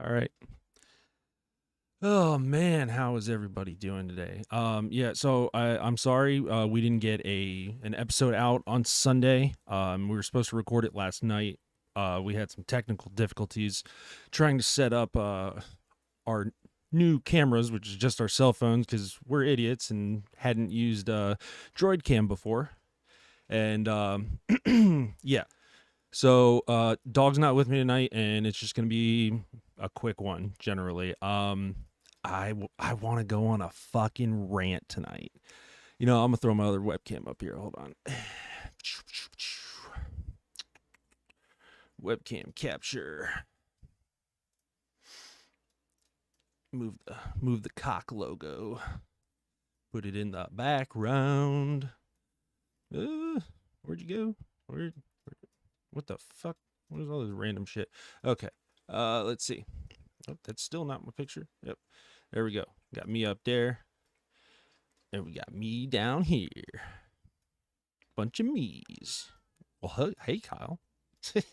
All right. Oh man, how is everybody doing today? I'm sorry we didn't get an episode out on Sunday. We were supposed to record it last night. We had some technical difficulties trying to set up our new cameras, which is just our cell phones, because we're idiots and hadn't used Droid Cam before. And yeah, so dog's not with me tonight, and it's just gonna be a quick one generally. I want to go on a fucking rant tonight. I'm gonna throw my other webcam up here. Hold on. Webcam capture. Move the cock logo. Put it in the background. Where'd you go? What the fuck? What is all this random shit? Okay. Let's see. Oh, that's still not my picture. Yep. There we go. Got me up there. And we got me down here. Bunch of me's. Well, hey, Kyle. It's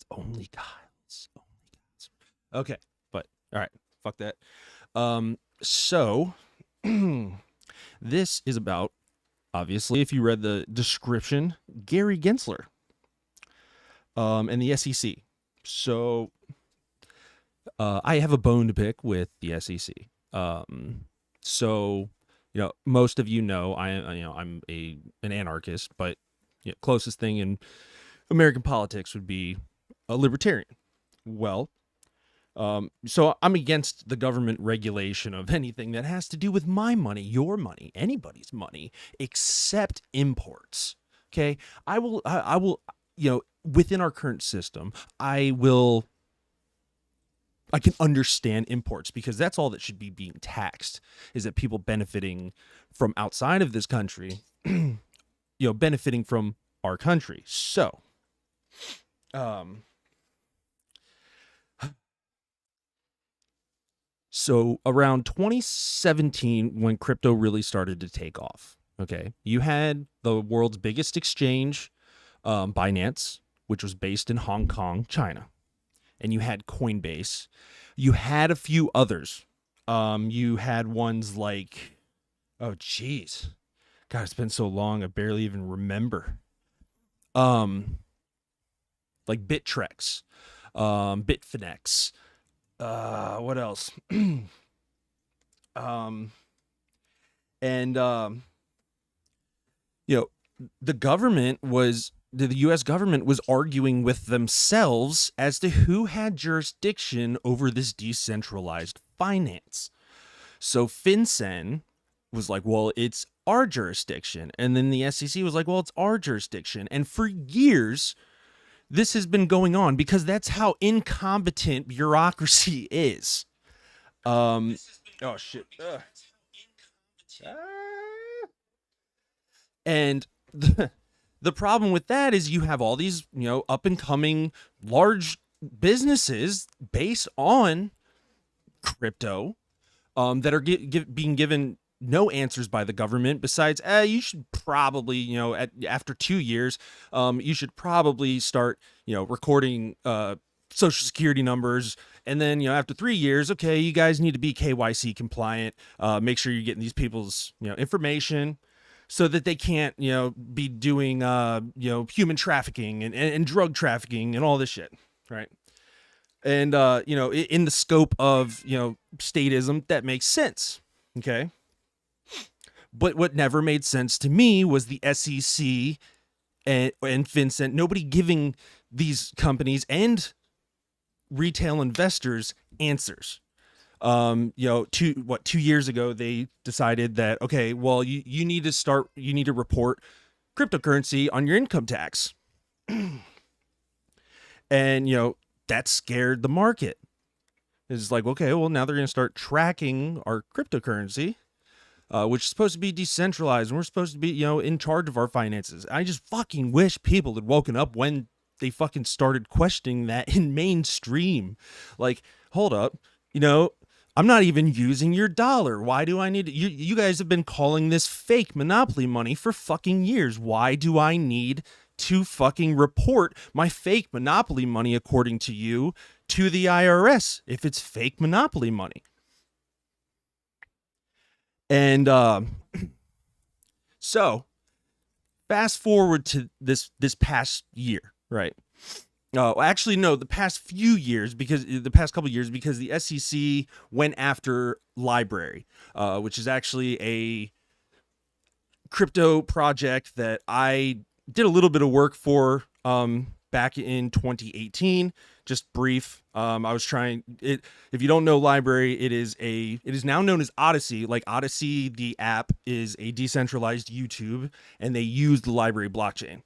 only Kyle. It's only Kyle. Okay, but all right, fuck that. So this is about, obviously, if you read the description, Gary Gensler, and the SEC. So I have a bone to pick with the SEC. So most of I'm an anarchist, but closest thing in American politics would be a libertarian. Well, so I'm against the government regulation of anything that has to do with my money, your money, anybody's money, except imports. Okay, I will, within our current system, I can understand imports, because that's all that should be being taxed, is that people benefiting from outside of this country, benefiting from our country. So, around 2017, when crypto really started to take off, okay, you had the world's biggest exchange, Binance, which was based in Hong Kong, China. And you had Coinbase. You had a few others. You had ones like, oh geez, God, it's been so long I barely even remember. Like Bittrex, Bitfinex. What else? The U.S. government was arguing with themselves as to who had jurisdiction over this decentralized finance. So FinCEN was like, well, it's our jurisdiction. And then the SEC was like, well, it's our jurisdiction. And for years, this has been going on because that's how incompetent bureaucracy is. Oh, shit. And the problem with that is you have all these, up and coming large businesses based on crypto that are being given no answers by the government besides, you should probably, after 2 years, you should probably start, recording social security numbers. And then, after 3 years, okay, you guys need to be KYC compliant. Make sure you're getting these people's, information, so that they can't, be doing, human trafficking and drug trafficking and all this shit, right? And, in the scope of, statism, that makes sense, okay? But what never made sense to me was the SEC and FinCEN, nobody giving these companies and retail investors answers. 2 years ago, they decided that, okay, well, you need to report cryptocurrency on your income tax. And, that scared the market. It's like, okay, well, now they're going to start tracking our cryptocurrency, which is supposed to be decentralized, and we're supposed to be, in charge of our finances. I just fucking wish people had woken up when they fucking started questioning that in mainstream. Like, hold up, I'm not even using your dollar. Why do I need you guys have been calling this fake monopoly money for fucking years. Why do I need to fucking report my fake monopoly money, according to you, to the IRS if it's fake monopoly money. And so fast forward to this past year, right? Actually, no, the past few years, because the past couple of years, because the SEC went after Library, which is actually a crypto project that I did a little bit of work for back in 2018. Just brief. I was trying it. If you don't know Library, it is now known as Odyssey. Like Odyssey, the app is a decentralized YouTube, and they use the Library blockchain.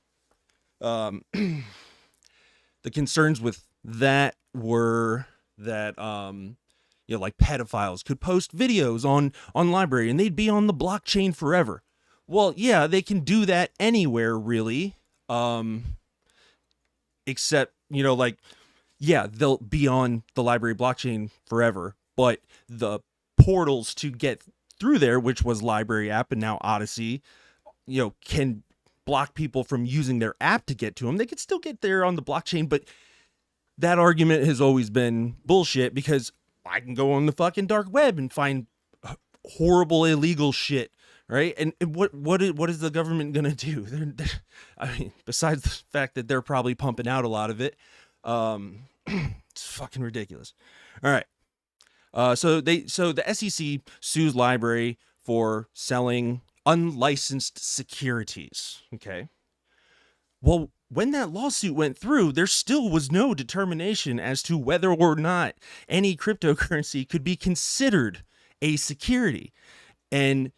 The concerns with that were that like pedophiles could post videos on Library and they'd be on the blockchain forever. Well, yeah, they can do that anywhere, really. Except, they'll be on the Library blockchain forever, but the portals to get through there, which was Library app and now Odyssey, can block people from using their app to get to them. They could still get there on the blockchain, but that argument has always been bullshit, because I can go on the fucking dark web and find horrible illegal shit, right? And what is the government gonna do? I mean, besides the fact that they're probably pumping out a lot of it, it's fucking ridiculous. All right, so the SEC sues Library for selling unlicensed securities. Okay. Well, when that lawsuit went through, there still was no determination as to whether or not any cryptocurrency could be considered a security. And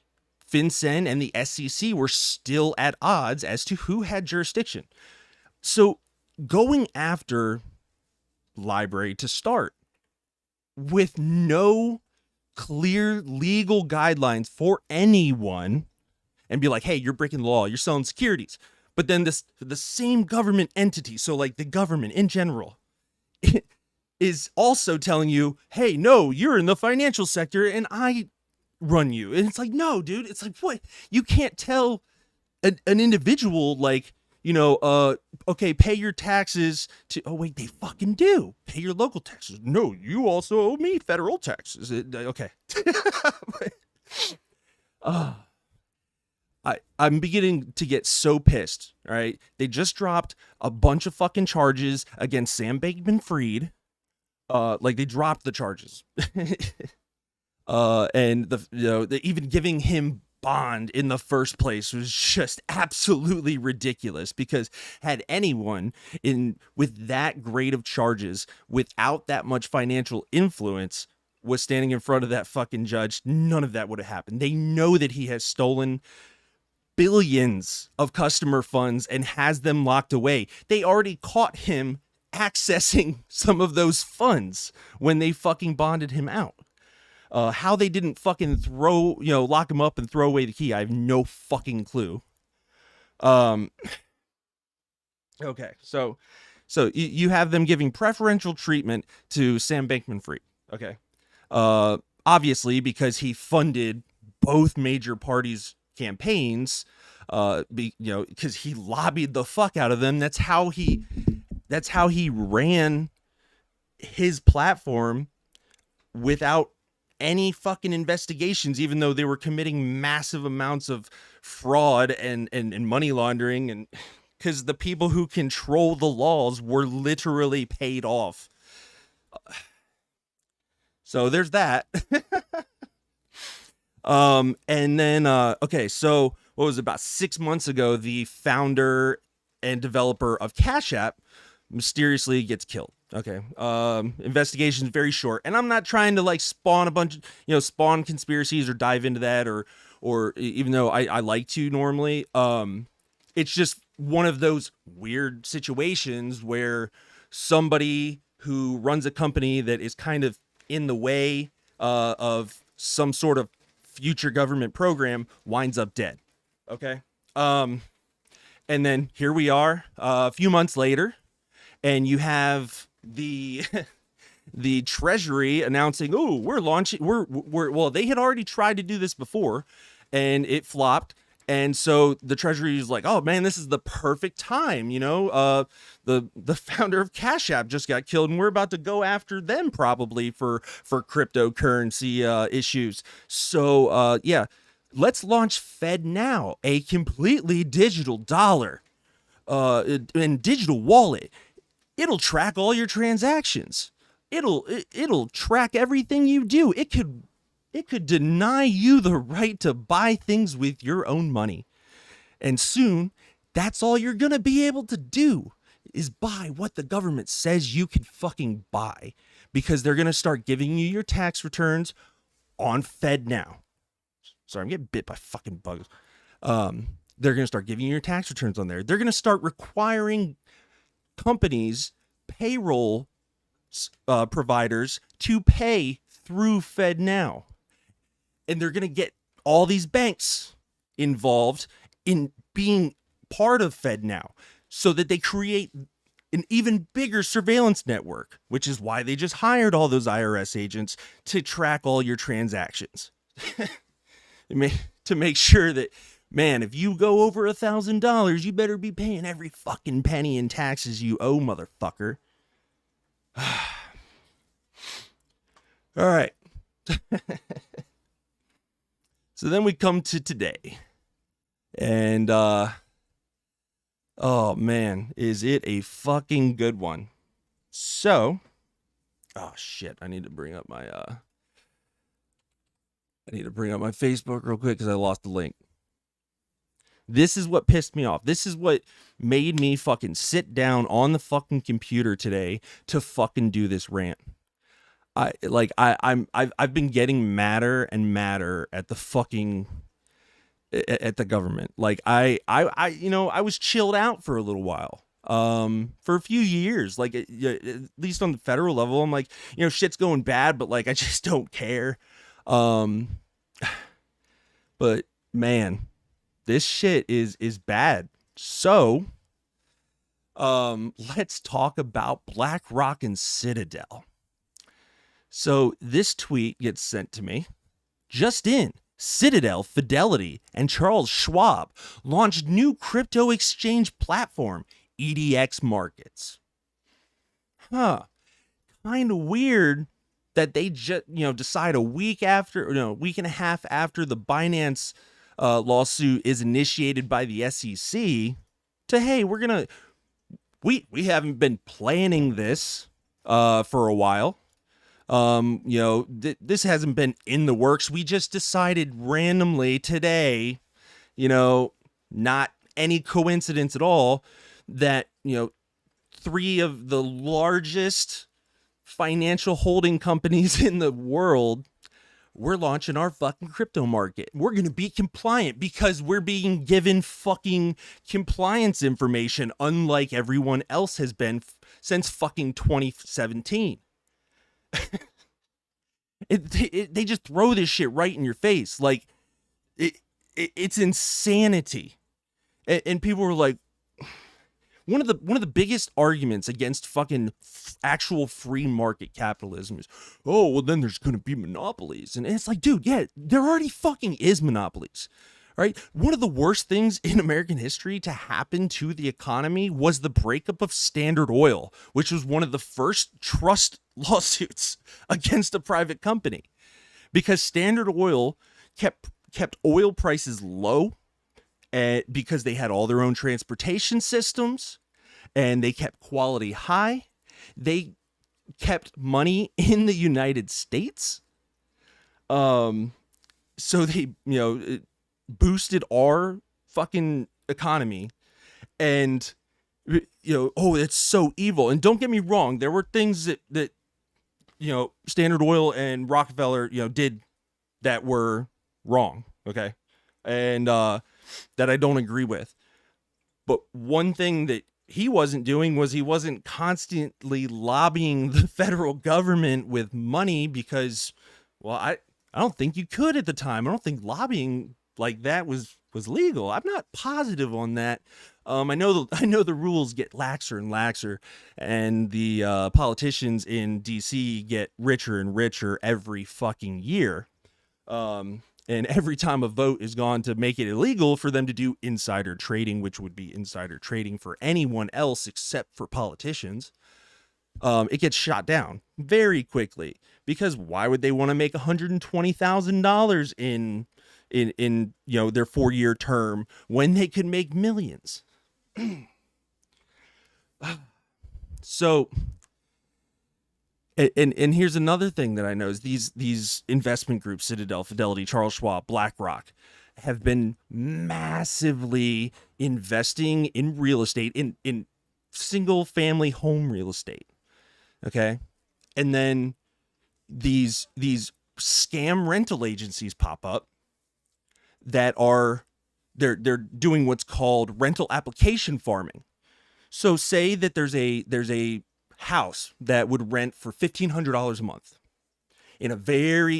FinCEN and the SEC were still at odds as to who had jurisdiction. So going after Library to start with no clear legal guidelines for anyone, and be like, hey, you're breaking the law, you're selling securities. But then the same government entity, so like the government in general, is also telling you, hey, no, you're in the financial sector and I run you. And it's like, no, dude, it's like, what? You can't tell an individual, like, okay, pay your taxes to, oh wait, they fucking do. Pay your local taxes. No, you also owe me federal taxes. Okay. I'm beginning to get so pissed, all right? They just dropped a bunch of fucking charges against Sam Bankman-Fried. They dropped the charges. And even giving him bond in the first place was just absolutely ridiculous, because had anyone with that grade of charges, without that much financial influence, was standing in front of that fucking judge, none of that would have happened. They know that he has stolen billions of customer funds and has them locked away. They already caught him accessing some of those funds when they fucking bonded him out. How they didn't fucking lock him up and throw away the key, I have no fucking clue. Okay, so you have them giving preferential treatment to Sam Bankman-Fried. Okay, obviously because he funded both major parties' campaigns, because he lobbied the fuck out of them. That's how he ran his platform without any fucking investigations, even though they were committing massive amounts of fraud and money laundering, and because the people who control the laws were literally paid off. So there's that. And then, okay, so what was it, about 6 months ago, the founder and developer of Cash App mysteriously gets killed. Okay. Investigation is very short, and I'm not trying to spawn a bunch of, spawn conspiracies or dive into that, or even though I like to normally, it's just one of those weird situations where somebody who runs a company that is kind of in the way of some sort of future government program winds up dead. Okay. And then here we are a few months later, and you have the Treasury announcing, oh, we're launching, well, they had already tried to do this before and it flopped. And so the Treasury is like, oh man, this is the perfect time. The founder of Cash App just got killed, and we're about to go after them probably for cryptocurrency issues. So yeah, let's launch Fed Now, a completely digital dollar and digital wallet. It'll track all your transactions. It'll track everything you do. It could deny you the right to buy things with your own money. And soon, that's all you're going to be able to do is buy what the government says you can fucking buy, because they're going to start giving you your tax returns on Fed Now. Sorry, I'm getting bit by fucking bugs. They're going to start giving you your tax returns on there. They're going to start requiring companies, payroll providers to pay through Fed Now. And they're going to get all these banks involved in being part of Fed Now, so that they create an even bigger surveillance network, which is why they just hired all those IRS agents to track all your transactions. To make sure that, man, if you go over $1,000, you better be paying every fucking penny in taxes you owe, motherfucker. All right. So then we come to today. And, oh man, is it a fucking good one. So, oh shit, I need to bring up my Facebook real quick because I lost the link. This is what pissed me off. This is what made me fucking sit down on the fucking computer today to fucking do this rant. I've been getting madder and madder at the fucking at the government. Like I was chilled out for a little while. For a few years, like at least on the federal level, I'm like, shit's going bad, but like I just don't care. But man, this shit is bad. So, let's talk about BlackRock and Citadel. So this tweet gets sent to me. Just in, Citadel, Fidelity, and Charles Schwab launched new crypto exchange platform, EDX Markets. Kind of weird that they just, decide a week and a half after the Binance lawsuit is initiated by the SEC to, hey, we haven't been planning this for a while. This hasn't been in the works. We just decided randomly today, not any coincidence at all, that, three of the largest financial holding companies in the world, we're launching our fucking crypto market. We're going to be compliant because we're being given fucking compliance information, unlike everyone else has been since fucking 2017. They just throw this shit right in your face. Like it's insanity. And people were like, one of the biggest arguments against fucking actual free market capitalism is, oh, well, then there's going to be monopolies. And it's like, dude, yeah, there already fucking is monopolies. Right? One of the worst things in American history to happen to the economy was the breakup of Standard Oil, which was one of the first trust lawsuits against a private company, because Standard Oil kept oil prices low, because they had all their own transportation systems, and they kept quality high. They kept money in the United States. So they, boosted our fucking economy. And, oh, it's so evil. And don't get me wrong, there were things that Standard Oil and Rockefeller, did that were wrong. Okay. And, that I don't agree with. But one thing that he wasn't doing was he wasn't constantly lobbying the federal government with money, because, well, I don't think you could at the time. I don't think lobbying like that was legal. I'm not positive on that. I know the rules get laxer and laxer, and the politicians in DC get richer and richer every fucking year. And every time a vote is gone to make it illegal for them to do insider trading, which would be insider trading for anyone else except for politicians, it gets shot down very quickly. Because why would they want to make $120,000 in their 4-year term when they could make millions? So, and here's another thing that I know is these investment groups, Citadel, Fidelity, Charles Schwab, BlackRock, have been massively investing in real estate, in single family home real estate. Okay. And then these scam rental agencies pop up that are they're doing what's called rental application farming. So say that there's a house that would rent for $1,500 a month in a very,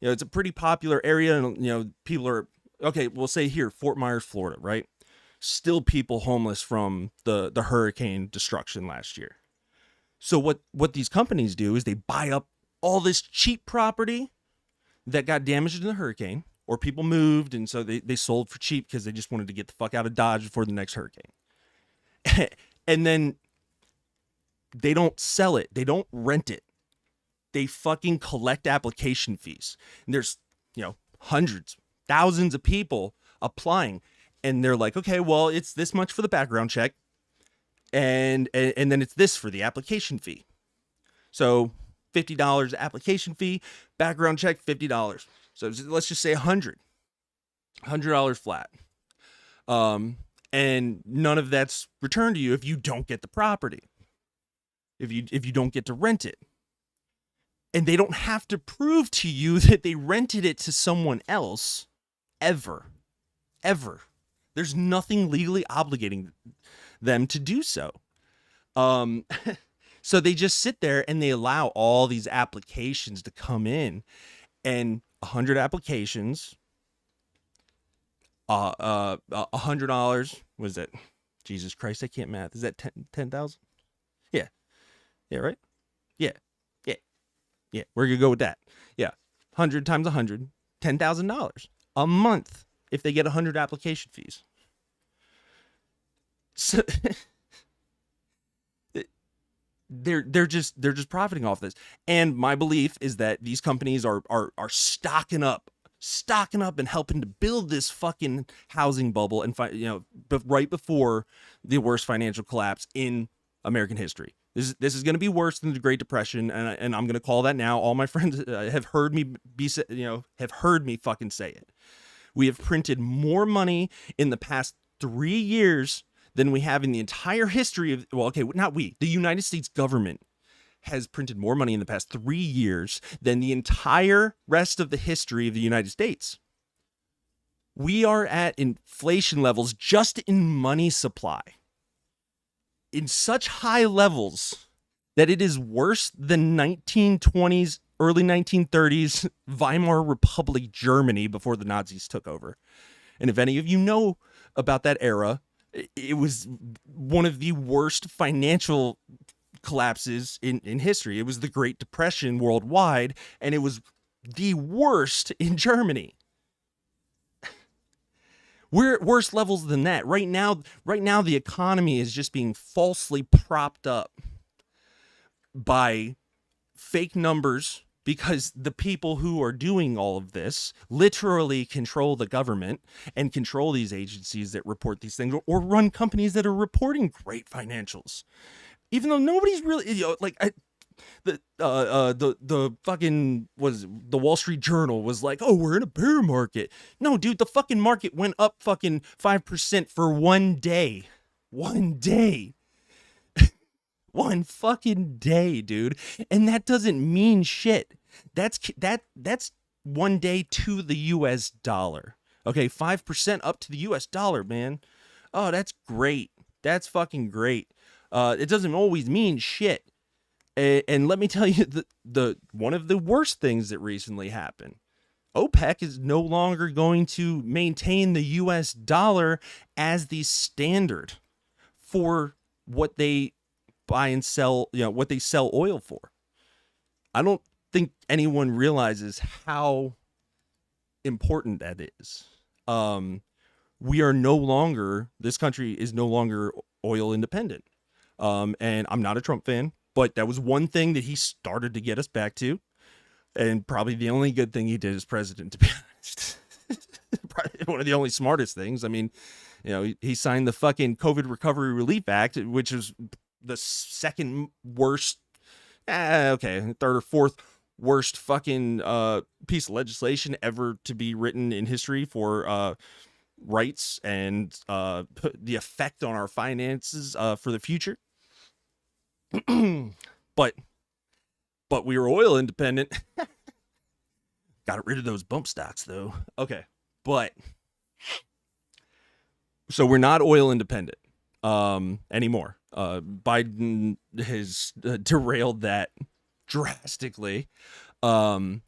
it's a pretty popular area, and people are, okay, we'll say here, Fort Myers, Florida, right? Still people homeless from the hurricane destruction last year. So what these companies do is they buy up all this cheap property that got damaged in the hurricane, or people moved, and so they sold for cheap because they just wanted to get the fuck out of Dodge before the next hurricane. And then they don't sell it. They don't rent it. They fucking collect application fees. And there's, hundreds, thousands of people applying. And they're like, okay, well, it's this much for the background check. And then it's this for the application fee. So $50 application fee, background check, $50. So let's just say $100 flat. And none of that's returned to you if you don't get the property. If you don't get to rent it. And they don't have to prove to you that they rented it to someone else ever. There's nothing legally obligating them to do so. So they just sit there and they allow all these applications to come in, and 100 applications, $100 was it? Jesus Christ, I can't math. Is that 10,000? Yeah. Yeah, right? Yeah. We're gonna go with that. Yeah. 100 times 100, $10,000 a month if they get 100 application fees. So they're just profiting off this. And my belief is that these companies are stocking up and helping to build this fucking housing bubble, and right before the worst financial collapse in American history. This is going to be worse than the Great Depression, and I'm going to call that now. All my friends have heard me fucking say it. We have printed more money in the past 3 years than we have in the entire history of, not we, the United States government has printed more money in the past 3 years than the entire rest of the history of the United States. We are at inflation levels just in money supply in such high levels that it is worse than 1920s, early 1930s Weimar Republic Germany before the Nazis took over. And if any of you know about that era, it was one of the worst financial collapses in history. It was the Great Depression worldwide, and it was the worst in Germany. We're at worse levels than that. Right now, the economy is just being falsely propped up by fake numbers, because the people who are doing all of this literally control the government and control these agencies that report these things, or run companies that are reporting great financials. Even though nobody's really, the fucking the Wall Street Journal was like, oh, we're in a bear market. No, dude, the fucking market went up fucking 5% for one day. One fucking day, dude. And that doesn't mean shit. That's 1 day to the US dollar. Okay, 5% up to the US dollar, man. Oh, that's great. That's fucking great. It doesn't always mean shit. And let me tell you, the one of the worst things that recently happened, OPEC is no longer going to maintain the US dollar as the standard for what they buy and sell, what they sell oil for. I don't think anyone realizes how important that is. We are no longer, this country is no longer oil independent. And I'm not a Trump fan, but that was one thing that he started to get us back to. And probably the only good thing he did as president, to be honest. Probably one of the only smartest things. I mean, he signed the fucking COVID Recovery Relief Act, which is the second worst, third or fourth worst fucking piece of legislation ever to be written in history for rights and the effect on our finances for the future. but we were oil independent. Got rid of those bump stocks though. Okay, but so we're not oil independent anymore. Biden has derailed that drastically, and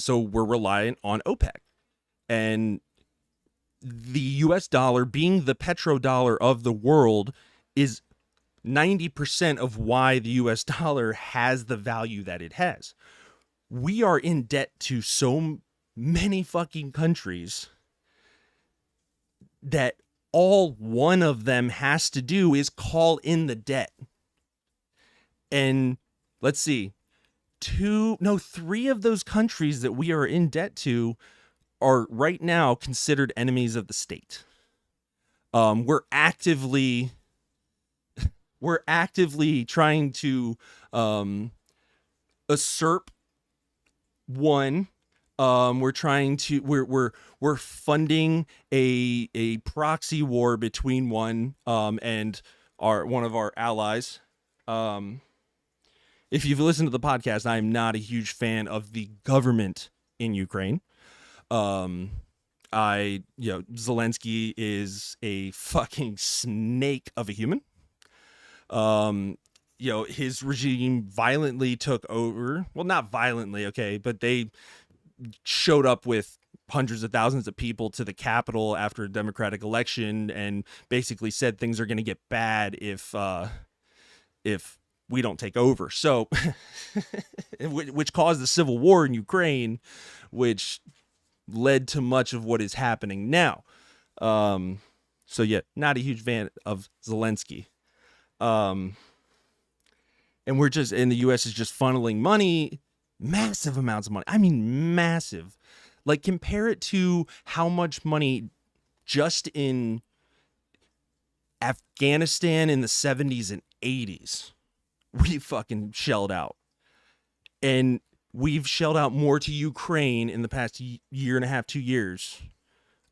so we're reliant on OPEC, and the US dollar, being the petrodollar of the world, is 90% of why the US dollar has the value that it has. We are in debt to so many fucking countries that all one of them has to do is call in the debt. And let's see, 3 of those countries that we are in debt to are right now considered enemies of the state. We're actively trying to usurp one. We're funding a proxy war between one and one of our allies. If you've listened to the podcast, I am not a huge fan of the government in Ukraine. Zelensky is a fucking snake of a human. His regime violently took over. Well, not violently, okay, but they showed up with hundreds of thousands of people to the Capitol after a democratic election and basically said things are going to get bad if we don't take over. So, which caused the civil war in Ukraine, which led to much of what is happening now. So yeah, not a huge fan of Zelensky. And the US is just funneling money, massive amounts of money. I mean, massive. Like, compare it to how much money just in Afghanistan in the 70s and 80s we fucking shelled out. And we've shelled out more to Ukraine in the past year and a half, 2 years.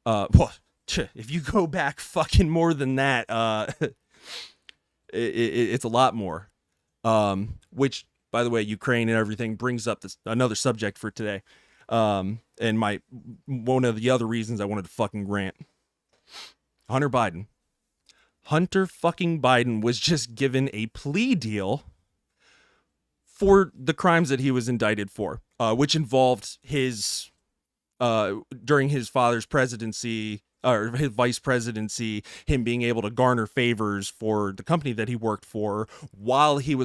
If you go back fucking more than that, it's a lot more. Which, by the way, Ukraine and everything brings up another subject for today. And one of the other reasons I wanted to fucking rant. Hunter fucking Biden was just given a plea deal for the crimes that he was indicted for, which involved his during his father's presidency or his vice presidency, him being able to garner favors for the company that he worked for while he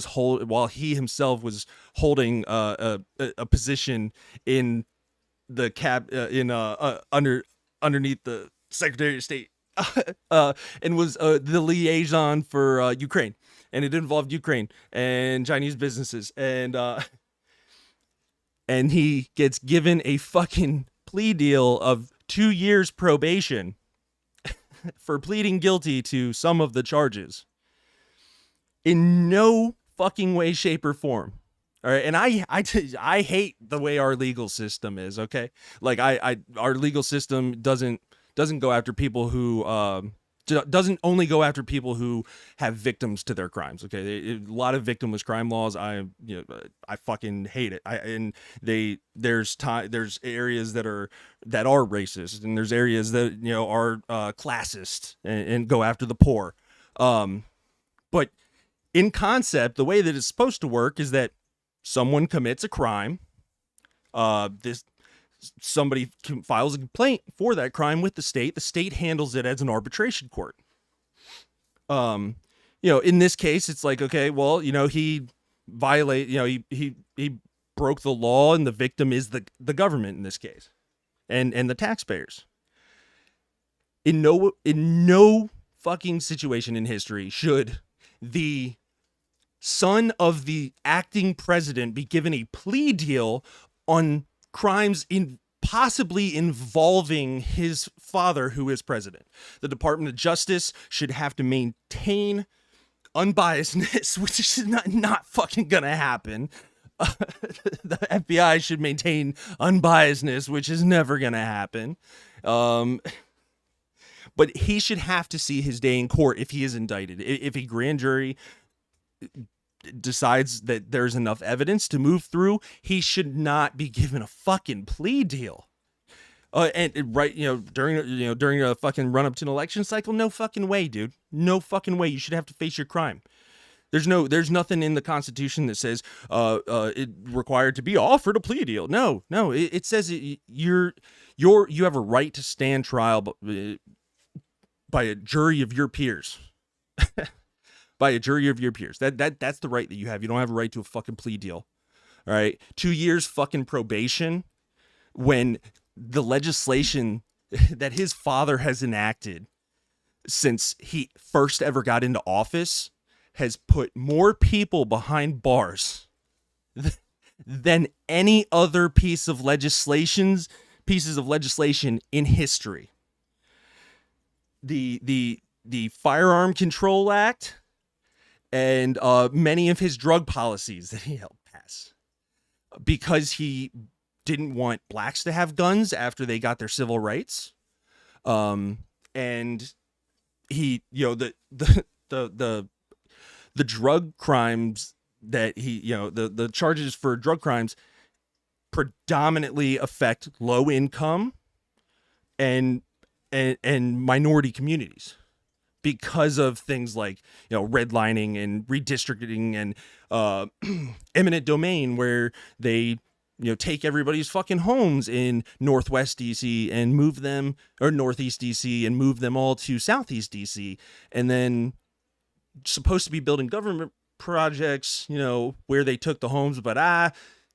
himself was holding a position in the underneath the Secretary of State, and was the liaison for Ukraine, and it involved Ukraine and Chinese businesses, and he gets given a fucking plea deal of 2 years probation for pleading guilty to some of the charges. In no fucking way, shape, or form. All right, and I hate the way our legal system is. Okay, like our legal system doesn't go after people who doesn't only go after people who have victims to their crimes. Okay, a lot of victimless crime laws, I fucking hate it. There's areas that are racist, and there's areas that are classist and go after the poor. But in concept, the way that it's supposed to work is that someone commits a crime. Somebody files a complaint for that crime with the state. The state handles it as an arbitration court. In this case, it's like, okay, well, he he broke the law, and the victim is the government in this case. and the taxpayers. In no fucking situation in history should the son of the acting president be given a plea deal on crimes in possibly involving his father, who is president. The Department of Justice should have to maintain unbiasedness, which is not fucking gonna happen. The FBI should maintain unbiasedness, which is never gonna happen. But he should have to see his day in court if he is indicted. If a grand jury decides that there's enough evidence to move through, he should not be given a fucking plea deal. And right, during a fucking run up to an election cycle, no fucking way, dude. No fucking way. You should have to face your crime. There's nothing in the Constitution that says it required to be offered a plea deal. No, it says you have a right to stand trial by a jury of your peers. By a jury of your peers. That's the right that you have. You don't have a right to a fucking plea deal. All right? 2 years fucking probation when the legislation that his father has enacted since he first ever got into office has put more people behind bars than any other pieces of legislation in history. The Firearm Control Act and many of his drug policies that he helped pass, because he didn't want blacks to have guns after they got their civil rights, and he, the drug crimes that he, the charges for drug crimes predominantly affect low income and minority communities, because of things like, redlining and redistricting and eminent domain, where they, take everybody's fucking homes in Northwest DC and move them, or Northeast DC and move them all to Southeast DC, and then supposed to be building government projects, where they took the homes, but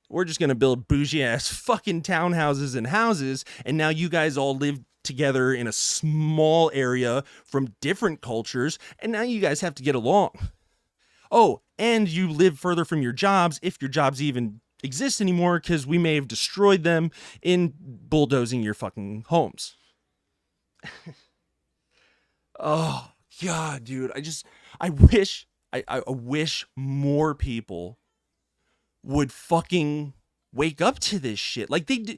we're just gonna build bougie ass fucking townhouses and houses, and now you guys all live together in a small area from different cultures, and now you guys have to get along. Oh, and you live further from your jobs, if your jobs even exist anymore, because we may have destroyed them in bulldozing your fucking homes. Oh God, dude, I wish more people would fucking wake up to this shit. Like, they do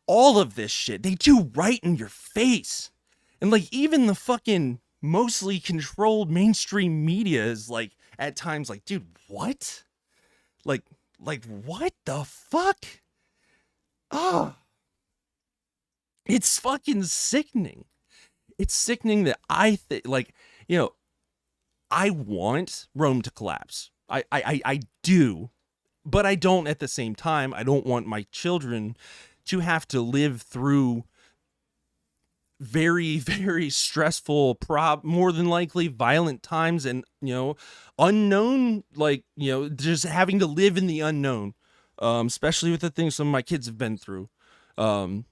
all of this shit. They do right in your face. And like, even the fucking mostly controlled mainstream media is like, at times like, dude, what? Like what the fuck? Oh, it's fucking sickening. It's sickening that I think, I want Rome to collapse. I do, but I don't at the same time. I don't want my children to have to live through very, very stressful, more than likely violent times, and, unknown, just having to live in the unknown, especially with the things some of my kids have been through. And,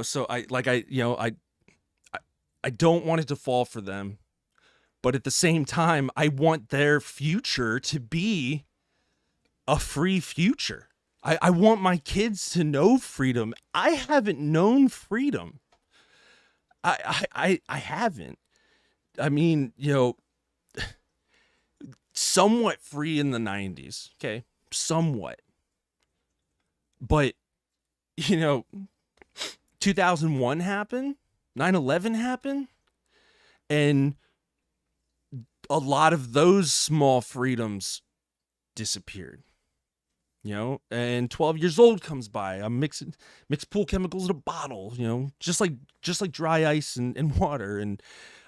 so I don't want it to fall for them, but at the same time, I want their future to be a free future. I want my kids to know freedom. I haven't known freedom. I haven't. I mean, somewhat free in the 90s. Okay. Somewhat. But, 2001 happened. 9/11 happened. And a lot of those small freedoms disappeared. And 12 years old comes by. I'm mixing pool chemicals in a bottle, just like dry ice and water, and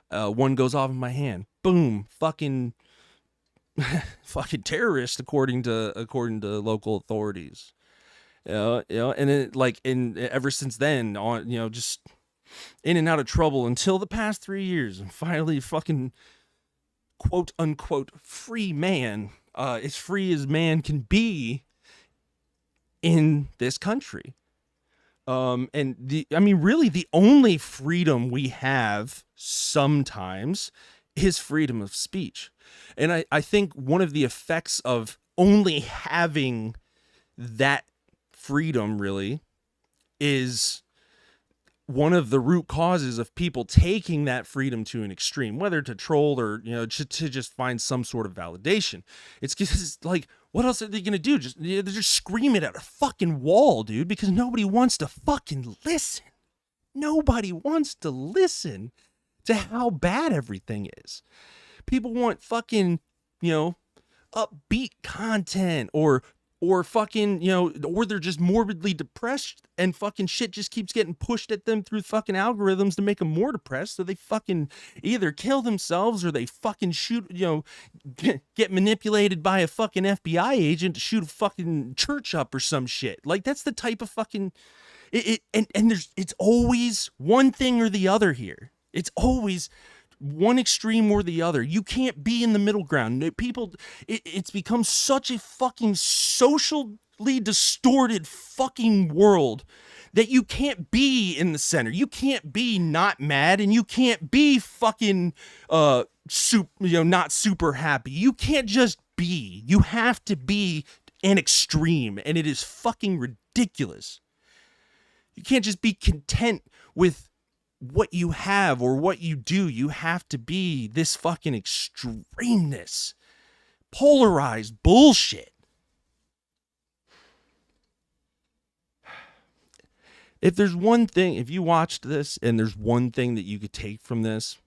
one goes off in my hand. Boom, fucking terrorist, according to local authorities. And ever since then on, just in and out of trouble until the past 3 years, and finally fucking quote unquote free man, as free as man can be in this country. And really the only freedom we have sometimes is freedom of speech. And I think one of the effects of only having that freedom really is one of the root causes of people taking that freedom to an extreme, whether to troll or, to just find some sort of validation. It's because, like, what else are they going to do? They're just scream it at a fucking wall, dude, because nobody wants to fucking listen. Nobody wants to listen to how bad everything is. People want fucking, upbeat content or fucking, or they're just morbidly depressed and fucking shit just keeps getting pushed at them through fucking algorithms to make them more depressed. So they fucking either kill themselves or they fucking shoot, get manipulated by a fucking FBI agent to shoot a fucking church up or some shit. Like, that's the type of fucking, it's always one thing or the other here. It's always one extreme or the other. You can't be in the middle ground. People, it's become such a fucking socially distorted fucking world that you can't be in the center. You can't be not mad, and you can't be fucking not super happy. You can't just be. You have to be an extreme, and it is fucking ridiculous. You can't just be content with what you have or what you do. You have to be this fucking extremeness, polarized bullshit. If there's one thing, if you watched this and there's one thing that you could take from this,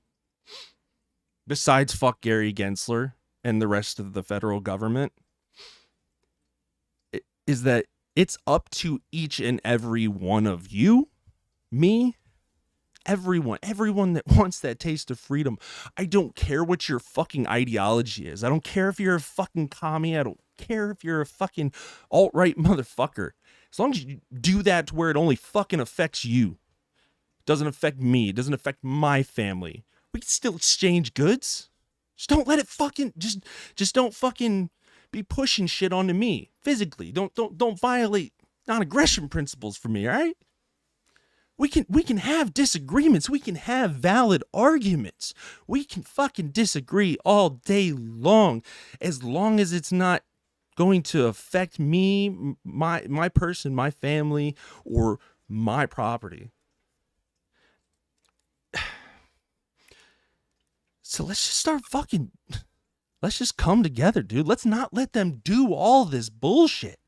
besides fuck Gary Gensler and the rest of the federal government, is that it's up to each and every one of you, me, everyone that wants that taste of freedom. I don't care what your fucking ideology is. I don't care if you're a fucking commie. I don't care if you're a fucking alt-right motherfucker. As long as you do that to where it only fucking affects you. It doesn't affect me. It doesn't affect my family. We can still exchange goods. Just don't let it fucking, just don't fucking be pushing shit onto me physically. Don't violate non-aggression principles for me, all right? We can have disagreements. We can have valid arguments. We can fucking disagree all day long as it's not going to affect me, my person, my family, or my property. So let's just come together, dude. Let's not let them do all this bullshit.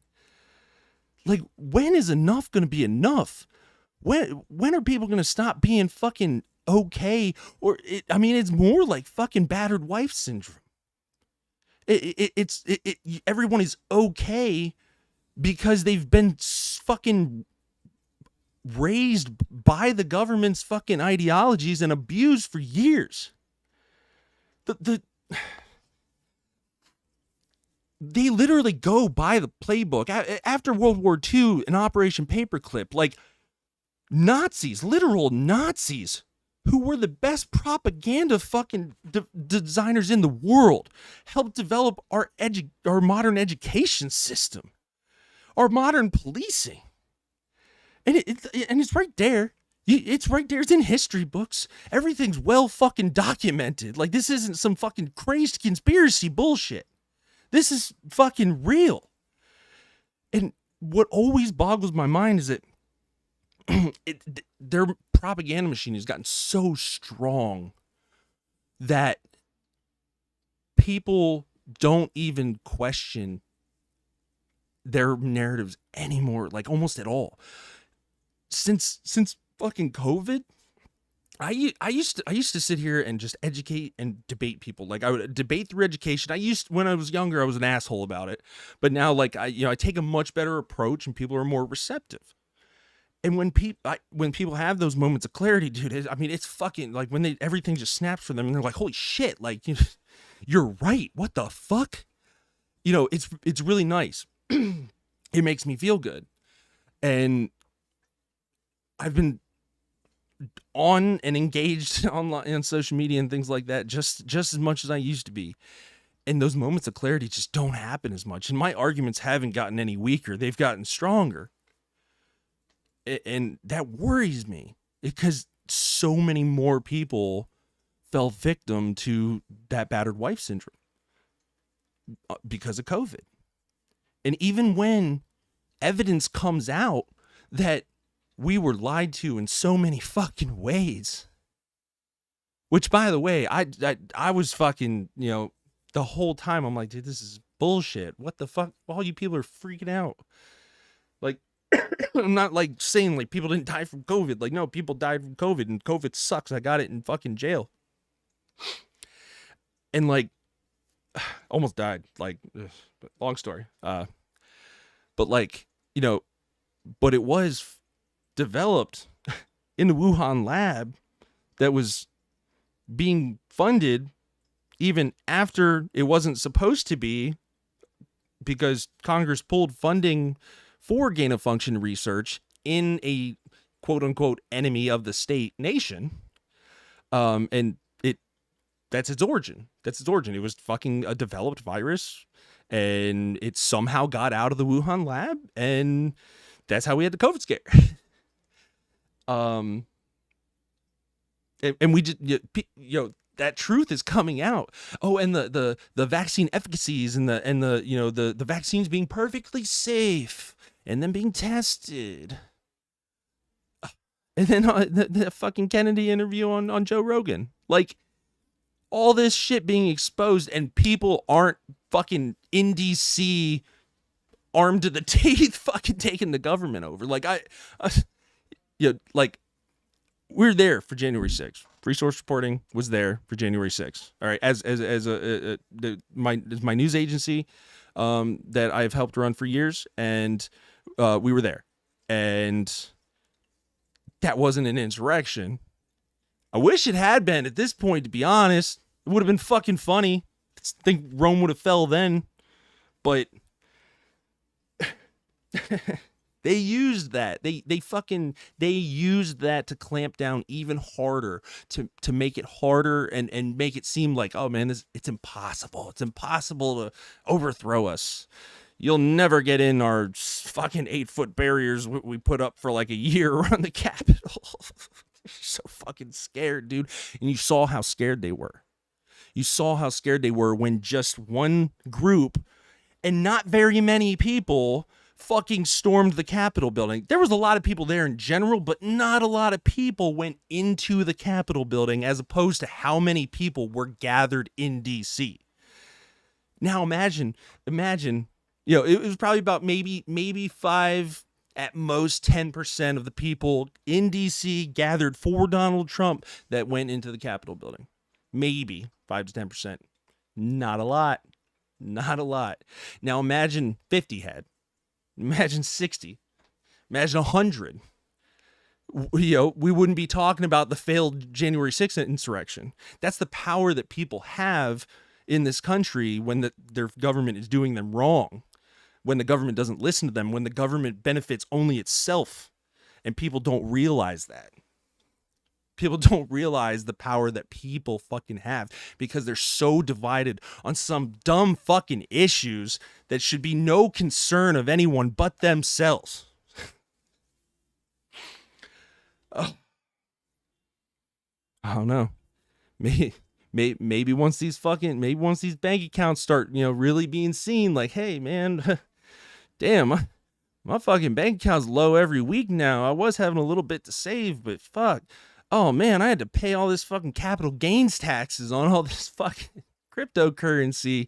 Like, when is enough going to be enough? When are people going to stop being fucking okay? Or it's more like fucking battered wife syndrome. Everyone is okay because they've been fucking raised by the government's fucking ideologies and abused for years. They literally go by the playbook. After World War II and Operation Paperclip, like, Nazis, literal Nazis, who were the best propaganda fucking designers in the world, helped develop our modern education system, our modern policing. And it's right there. It's right there. It's in history books. Everything's well fucking documented. Like, this isn't some fucking crazy conspiracy bullshit. This is fucking real. And what always boggles my mind is that their propaganda machine has gotten so strong that people don't even question their narratives anymore, like, almost at all. Since fucking COVID, I used to sit here and just educate and debate people. Like, I would debate through education. When I was younger, I was an asshole about it, but now, like, I take a much better approach and people are more receptive. And when people have those moments of clarity, dude, it's fucking like when everything just snaps for them and they're like, holy shit, like, you're right. What the fuck? It's really nice. It makes me feel good. And I've been on and engaged online on social media and things like that just as much as I used to be. And those moments of clarity just don't happen as much. And my arguments haven't gotten any weaker. They've gotten stronger. And that worries me because so many more people fell victim to that battered wife syndrome because of COVID. And even when evidence comes out that we were lied to in so many fucking ways, which, by the way, I was fucking, the whole time I'm like, dude, this is bullshit. What the fuck? All you people are freaking out. Like, I'm not like saying like people didn't die from COVID. Like, no, people died from COVID and COVID sucks. I got it in fucking jail. And like, almost died. Like, but long story. But like, but it was developed in the Wuhan lab that was being funded even after it wasn't supposed to be, because Congress pulled funding for gain of function research in a quote unquote enemy of the state nation. And that's its origin. It was fucking a developed virus, and it somehow got out of the Wuhan lab, and that's how we had the COVID scare. And we just, that truth is coming out. Oh, and the vaccine efficacies and the vaccines being perfectly safe and then being tested. And then the fucking Kennedy interview on Joe Rogan. Like, all this shit being exposed, and people aren't fucking in DC armed to the teeth fucking taking the government over. Like, we're there for January 6th. Free source reporting was there for January 6th. All right, as my news agency that I've helped run for years, and we were there, and that wasn't an insurrection. I wish it had been at this point, to be honest. It would have been fucking funny. I think Rome would have fell then. But they used that. They used that to clamp down even harder, to make it harder and make it seem like, oh man, it's impossible. It's impossible to overthrow us. You'll never get in our fucking 8-foot barriers we put up for like a year around the Capitol. So fucking scared, dude. And you saw how scared they were. You saw how scared they were when just one group, and not very many people, fucking stormed the Capitol building. There was a lot of people there in general, but not a lot of people went into the Capitol building, as opposed to how many people were gathered in DC. Now imagine, it was probably about maybe 5, at most 10% of the people in DC gathered for Donald Trump that went into the Capitol building. Maybe 5 to 10%. Not a lot. Not a lot. Now imagine 50 had. Imagine 60. Imagine 100. We wouldn't be talking about the failed January 6th insurrection. That's the power that people have in this country when their government is doing them wrong. When the government doesn't listen to them, when the government benefits only itself, and people don't realize that. People don't realize the power that people fucking have because they're so divided on some dumb fucking issues that should be no concern of anyone but themselves. Oh. I don't know. Maybe once these bank accounts start, really being seen, like, hey man, damn, my fucking bank account's low every week now. I was having a little bit to save, but fuck. Oh man, I had to pay all this fucking capital gains taxes on all this fucking cryptocurrency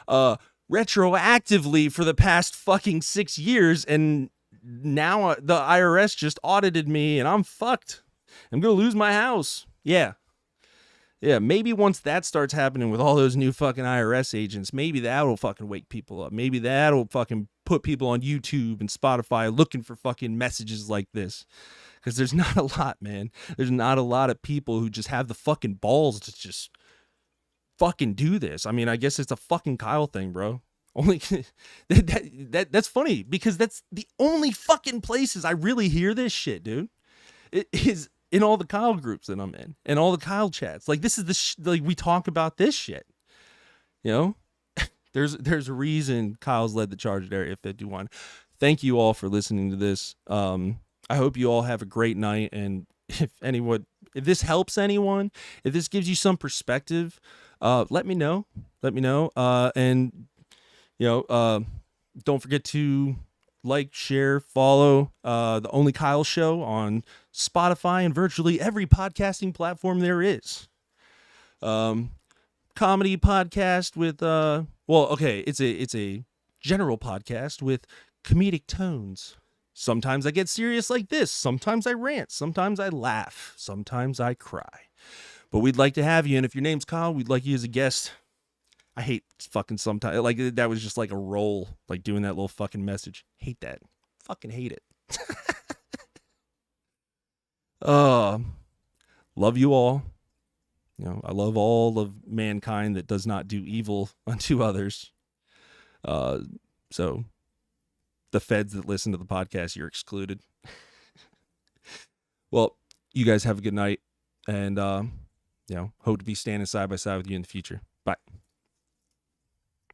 retroactively for the past fucking 6 years, and now the IRS just audited me and I'm fucked. I'm gonna lose my house. Yeah, maybe once that starts happening with all those new fucking IRS agents, maybe that'll fucking wake people up. Maybe that'll fucking put people on YouTube and Spotify looking for fucking messages like this. Because there's not a lot, man. There's not a lot of people who just have the fucking balls to just fucking do this. I mean, I guess it's a fucking Kyle thing, bro. Only that's funny because that's the only fucking places I really hear this shit, dude. It is in all the Kyle groups that I'm in and all the Kyle chats. Like, this is like we talk about this shit, There's a reason Kyle's led the charge at Area 51. Thank you all for listening to this. I hope you all have a great night. And if this helps anyone, if this gives you some perspective, let me know. Let me know. And don't forget to like, share, follow the Only Kyle Show on Spotify and virtually every podcasting platform there is. Comedy podcast with it's a general podcast with comedic tones. Sometimes I get serious like this, sometimes I rant, sometimes I laugh, sometimes I cry. But we'd like to have you, and if your name's Kyle, we'd like you as a guest. I hate fucking sometimes, like, that was just like a roll, like doing that little fucking message. Hate that. Fucking hate it. Love you all. I love all of mankind that does not do evil unto others. So the feds that listen to the podcast, you're excluded. Well, you guys have a good night, and hope to be standing side by side with you in the future. Bye.